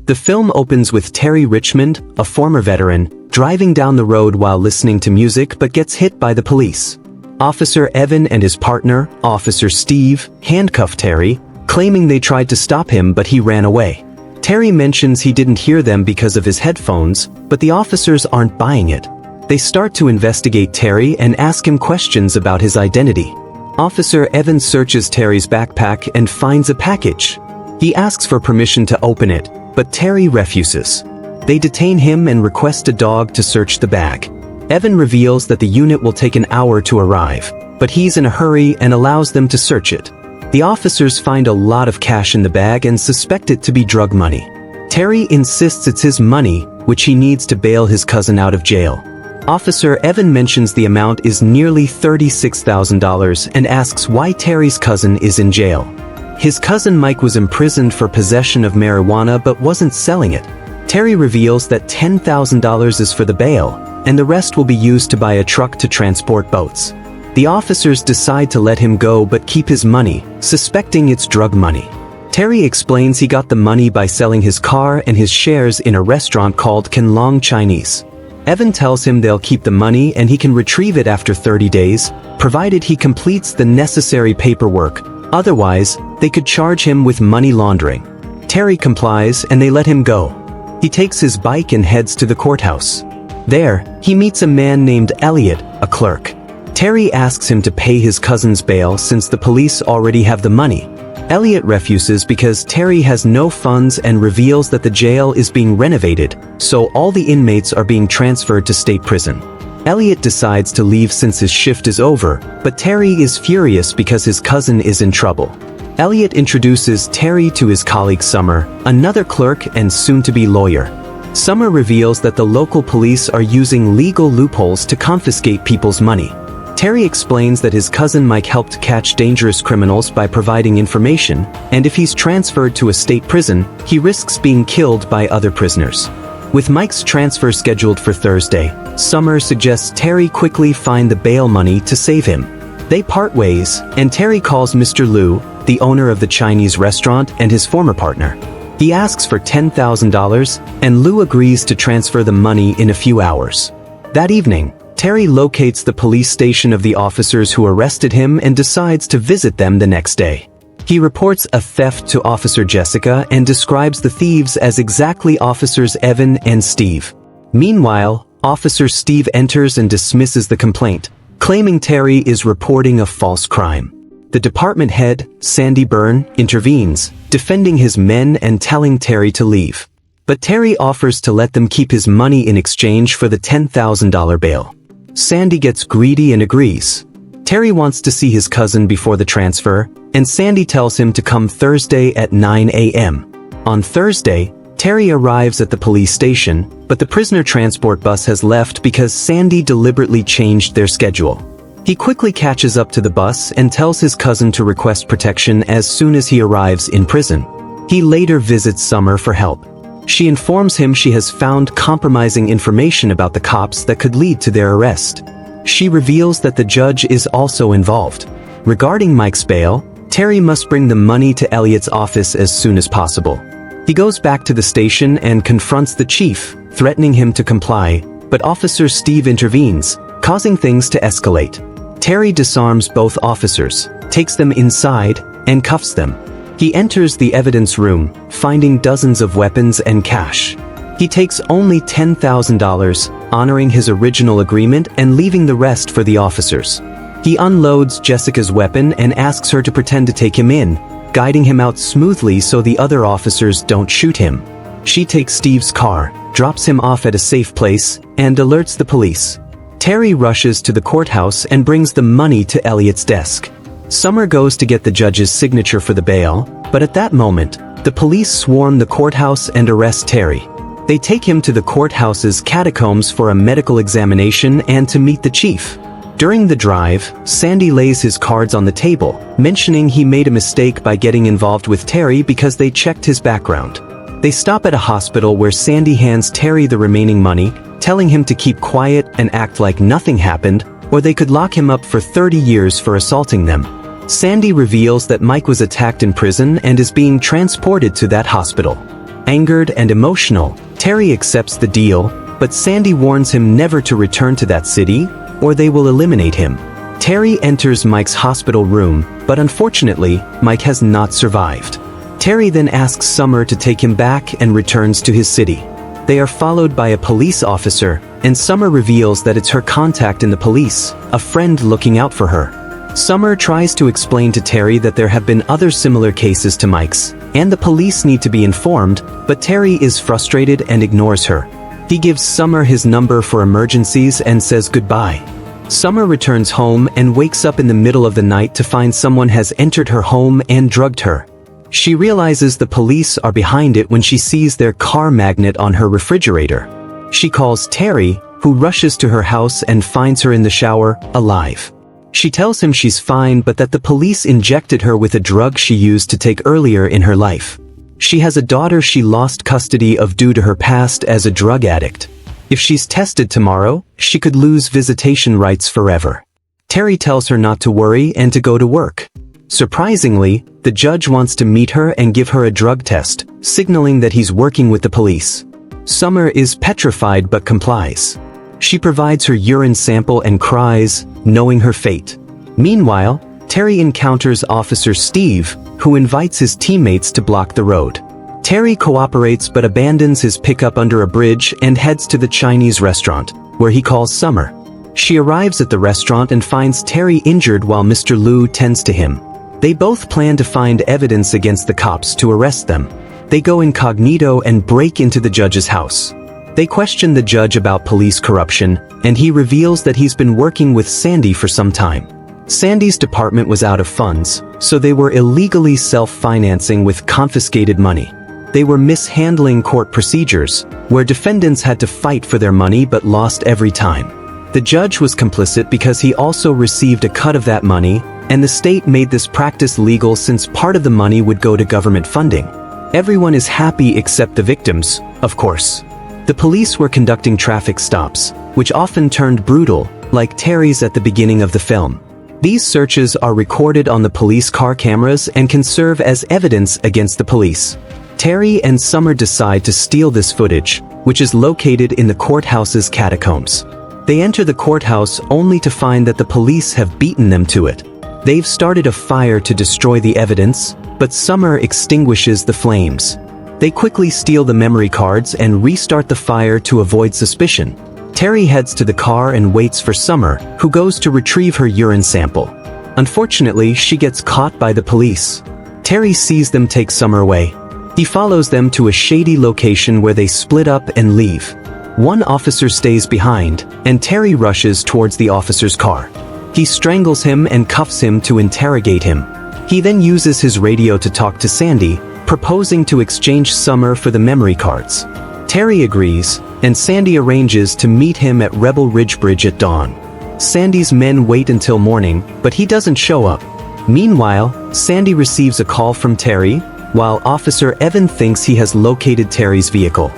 The film opens with Terry Richmond, a former veteran, driving down the road while listening to music but gets hit by the police. Officer Evan and his partner, Officer Steve, handcuff Terry, claiming they tried to stop him but he ran away. Terry mentions he didn't hear them because of his headphones, but the officers aren't buying it. They start to investigate Terry and ask him questions about his identity. Officer Evan searches Terry's backpack and finds a package. He asks for permission to open it, but Terry refuses. They detain him and request a dog to search the bag. Evan reveals that the unit will take an hour to arrive, but he's in a hurry and allows them to search it. The officers find a lot of cash in the bag and suspect it to be drug money. Terry insists it's his money, which he needs to bail his cousin out of jail. Officer Evan mentions the amount is nearly $36,000 and asks why Terry's cousin is in jail. His cousin Mike was imprisoned for possession of marijuana but wasn't selling it. Terry reveals that $10,000 is for the bail, and the rest will be used to buy a truck to transport boats. The officers decide to let him go but keep his money, suspecting it's drug money. Terry explains he got the money by selling his car and his shares in a restaurant called Kenlong Chinese. Evan tells him they'll keep the money and he can retrieve it after 30 days, provided he completes the necessary paperwork. Otherwise, they could charge him with money laundering. Terry complies and they let him go. He takes his bike and heads to the courthouse. There, he meets a man named Elliot, a clerk. Terry asks him to pay his cousin's bail since the police already have the money. Elliot refuses because Terry has no funds and reveals that the jail is being renovated, so all the inmates are being transferred to state prison. Elliot decides to leave since his shift is over, but Terry is furious because his cousin is in trouble. Elliot introduces Terry to his colleague Summer, another clerk and soon-to-be lawyer. Summer reveals that the local police are using legal loopholes to confiscate people's money. Terry explains that his cousin Mike helped catch dangerous criminals by providing information, and if he's transferred to a state prison, he risks being killed by other prisoners. With Mike's transfer scheduled for Thursday, Summer suggests Terry quickly find the bail money to save him. They part ways, and Terry calls Mr. Liu, the owner of the Chinese restaurant and his former partner. He asks for $10,000, and Liu agrees to transfer the money in a few hours. That evening, Terry locates the police station of the officers who arrested him and decides to visit them the next day. He reports a theft to Officer Jessica and describes the thieves as exactly Officers Evan and Steve. Meanwhile, Officer Steve enters and dismisses the complaint, claiming Terry is reporting a false crime. The department head, Sandy Byrne, intervenes, defending his men and telling Terry to leave. But Terry offers to let them keep his money in exchange for the $10,000 bail. Sandy gets greedy and agrees. Terry wants to see his cousin before the transfer, and Sandy tells him to come Thursday at 9 a.m. On Thursday, Terry arrives at the police station, but the prisoner transport bus has left because Sandy deliberately changed their schedule. He quickly catches up to the bus and tells his cousin to request protection as soon as he arrives in prison. He later visits Summer for help. She informs him she has found compromising information about the cops that could lead to their arrest. She reveals that the judge is also involved. Regarding Mike's bail, Terry must bring the money to Elliot's office as soon as possible. He goes back to the station and confronts the chief, threatening him to comply, but Officer Steve intervenes, causing things to escalate. Terry disarms both officers, takes them inside, and cuffs them. He enters the evidence room, finding dozens of weapons and cash. He takes only $10,000, honoring his original agreement and leaving the rest for the officers. He unloads Jessica's weapon and asks her to pretend to take him in, guiding him out smoothly so the other officers don't shoot him. She takes Steve's car, drops him off at a safe place, and alerts the police. Terry rushes to the courthouse and brings the money to Elliot's desk. Summer goes to get the judge's signature for the bail, but at that moment, the police swarm the courthouse and arrest Terry. They take him to the courthouse's catacombs for a medical examination and to meet the chief. During the drive, Sandy lays his cards on the table, mentioning he made a mistake by getting involved with Terry because they checked his background. They stop at a hospital where Sandy hands Terry the remaining money, telling him to keep quiet and act like nothing happened, or they could lock him up for 30 years for assaulting them. Sandy reveals that Mike was attacked in prison and is being transported to that hospital. Angered and emotional, Terry accepts the deal, but Sandy warns him never to return to that city, or they will eliminate him. Terry enters Mike's hospital room, but unfortunately, Mike has not survived. Terry then asks Summer to take him back and returns to his city. They are followed by a police officer, and Summer reveals that it's her contact in the police, a friend looking out for her. Summer tries to explain to Terry that there have been other similar cases to Mike's, and the police need to be informed, but Terry is frustrated and ignores her. He gives Summer his number for emergencies and says goodbye. Summer returns home and wakes up in the middle of the night to find someone has entered her home and drugged her. She realizes the police are behind it when she sees their car magnet on her refrigerator. She calls Terry, who rushes to her house and finds her in the shower, alive. She tells him she's fine but that the police injected her with a drug she used to take earlier in her life. She has a daughter she lost custody of due to her past as a drug addict. If she's tested tomorrow, she could lose visitation rights forever. Terry tells her not to worry and to go to work. Surprisingly, the judge wants to meet her and give her a drug test, signaling that he's working with the police. Summer is petrified but complies. She provides her urine sample and cries, knowing her fate. Meanwhile, Terry encounters Officer Steve, who invites his teammates to block the road. Terry cooperates but abandons his pickup under a bridge and heads to the Chinese restaurant, where he calls Summer. She arrives at the restaurant and finds Terry injured while Mr. Liu tends to him. They both plan to find evidence against the cops to arrest them. They go incognito and break into the judge's house. They question the judge about police corruption, and he reveals that he's been working with Sandy for some time. Sandy's department was out of funds, so they were illegally self-financing with confiscated money. They were mishandling court procedures, where defendants had to fight for their money but lost every time. The judge was complicit because he also received a cut of that money, and the state made this practice legal since part of the money would go to government funding. Everyone is happy except the victims, of course. The police were conducting traffic stops, which often turned brutal, like Terry's at the beginning of the film. These searches are recorded on the police car cameras and can serve as evidence against the police. Terry and Summer decide to steal this footage, which is located in the courthouse's catacombs. They enter the courthouse only to find that the police have beaten them to it. They've started a fire to destroy the evidence, but Summer extinguishes the flames. They quickly steal the memory cards and restart the fire to avoid suspicion. Terry heads to the car and waits for Summer, who goes to retrieve her urine sample. Unfortunately, she gets caught by the police. Terry sees them take Summer away. He follows them to a shady location where they split up and leave. One officer stays behind, and Terry rushes towards the officer's car. He strangles him and cuffs him to interrogate him. He then uses his radio to talk to Sandy, proposing to exchange Summer for the memory cards. Terry agrees, and Sandy arranges to meet him at Rebel Ridge Bridge at dawn. Sandy's men wait until morning, but he doesn't show up. Meanwhile, Sandy receives a call from Terry, while Officer Evan thinks he has located Terry's vehicle.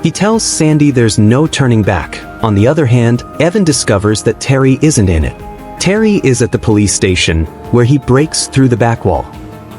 He tells Sandy there's no turning back. On the other hand, Evan discovers that Terry isn't in it. Terry is at the police station, where he breaks through the back wall.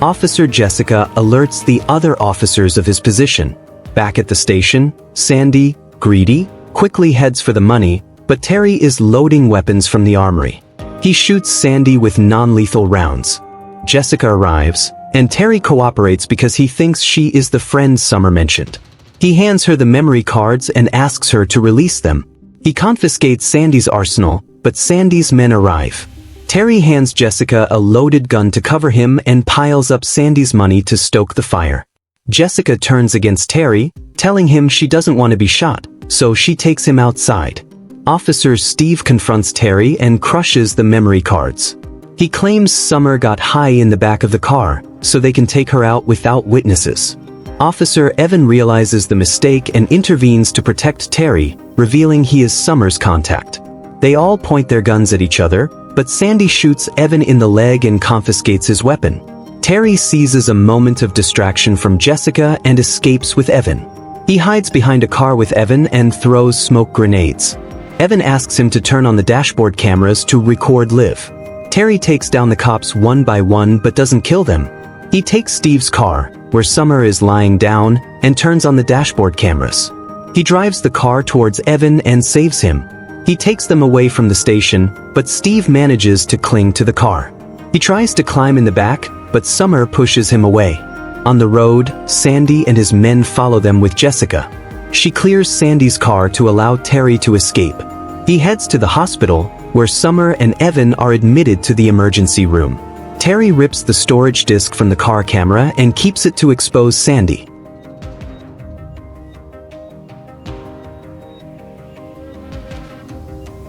Officer Jessica alerts the other officers of his position. Back at the station, Sandy, greedy, quickly heads for the money, but Terry is loading weapons from the armory. He shoots Sandy with non-lethal rounds. Jessica arrives, and Terry cooperates because he thinks she is the friend Summer mentioned. He hands her the memory cards and asks her to release them. He confiscates Sandy's arsenal, but Sandy's men arrive. Terry hands Jessica a loaded gun to cover him and piles up Sandy's money to stoke the fire. Jessica turns against Terry, telling him she doesn't want to be shot, so she takes him outside. Officer Steve confronts Terry and crushes the memory cards. He claims Summer got high in the back of the car, so they can take her out without witnesses. Officer Evan realizes the mistake and intervenes to protect Terry, revealing he is Summer's contact. They all point their guns at each other, but Sandy shoots Evan in the leg and confiscates his weapon. Terry seizes a moment of distraction from Jessica and escapes with Evan. He hides behind a car with Evan and throws smoke grenades. Evan asks him to turn on the dashboard cameras to record Liv. Terry takes down the cops one by one but doesn't kill them. He takes Steve's car, where Summer is lying down, and turns on the dashboard cameras. He drives the car towards Evan and saves him. He takes them away from the station, but Steve manages to cling to the car. He tries to climb in the back, but Summer pushes him away. On the road, Sandy and his men follow them with Jessica. She clears Sandy's car to allow Terry to escape. He heads to the hospital, where Summer and Evan are admitted to the emergency room. Terry rips the storage disc from the car camera and keeps it to expose Sandy.